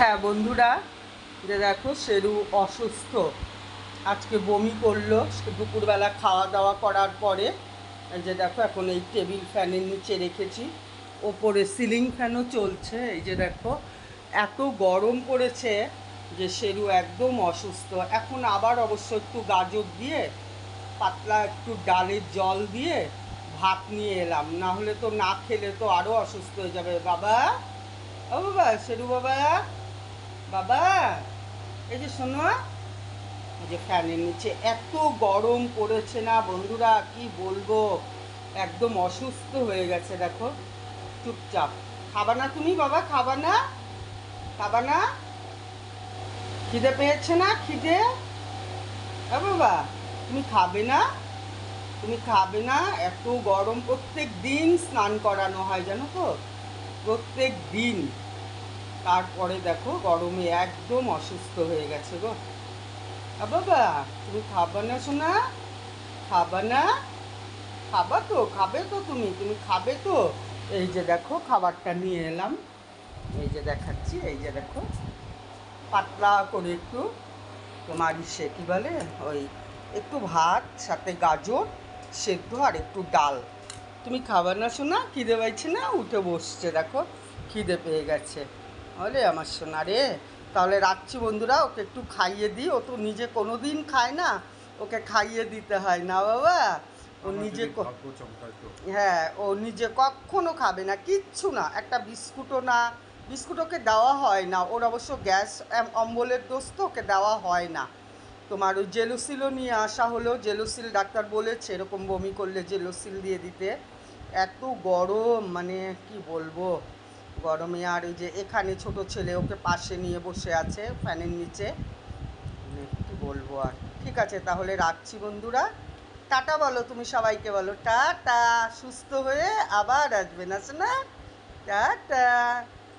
হ্যাঁ বন্ধুরা, যে দেখো শেরু অসুস্থ, আজকে বমি করলো দুপুরবেলা খাওয়া দাওয়া করার পরে। যে দেখো এখন এই টেবিল ফ্যানের নিচে রেখেছি, ওপরে সিলিং ফ্যানও চলছে। এই যে দেখো এত গরম পড়েছে যে শেরু একদম অসুস্থ। এখন আবার অবশ্য একটু গাজর দিয়ে পাতলা একটু ডালের জল দিয়ে ভাত নিয়ে এলাম, না হলে তো না খেলে তো আরও অসুস্থ হয়ে যাবে। বাবা, ও বাবা, শেরু বাবা, বাবা, এই যে শোনো, এই যে ফ্যানের নিচে এত গরম পড়েছে না বন্ধুরা, কি বলবো, একদম অসুস্থ হয়ে গেছে। দেখো চুপচাপ। খাবা না তুমি বাবা? খাবা না? খাবা না? খিদে পেয়েছে না? খিদে? বাবা, তুমি খাবে না? তুমি খাবে না? এত গরম, প্রত্যেক দিন স্নান করানো হয় জানো তো, প্রত্যেক দিন। তারপরে দেখো গরমে একদম অসুস্থ হয়ে গেছে গো। বাবা, তুমি খাবা না সোনা? খাবা না? খাবা তো, খাবে তো, তুমি তুমি খাবে তো। এই যে দেখো খাবারটা নিয়ে এলাম, এই যে দেখাচ্ছি। এই যে দেখো পাতলা করে একটু তোমার ইসে কী বলে, ওই একটু ভাত, সাথে গাজর সেদ্ধ আর একটু ডাল। তুমি খাবার না সোনা? খিদে পাইছে না? উঠে বসছে দেখো, খিদে পেয়ে গেছে। বলে আমার সোনা রে, তাহলে রাখছি বন্ধুরা, ওকে একটু খাইয়ে দিই। ও তো নিজে কোনো দিন খায় না, ওকে খাইয়ে দিতে হয় না বাবা। ও নিজে হ্যাঁ, ও নিজে কখনো খাবে না, কিচ্ছু না, একটা বিস্কুটও না। বিস্কুট ওকে দেওয়া হয় না, ওর অবশ্য গ্যাস অম্বলের দোষ তো, ওকে দেওয়া হয় না। তোমার ওই জেলোসিলও নিয়ে আসা হলো, জেলোসিল ডাক্তার বলেছে এরকম বমি করলে জেলোসিল দিয়ে দিতে। এত গরম, মানে কি বলবো, গরমে। আর ওই যে এখানে ছোট ছেলে ওকে পাশে নিয়ে বসে আছে ফ্যানের নিচে, মানে কি বলবো আর। ঠিক আছে তাহলে রাখছি বন্ধুরা, টাটা বলো তুমি সবাইকে, বলো টাটা, সুস্থ হয়ে আবার আসবে না শোনা, টাটা।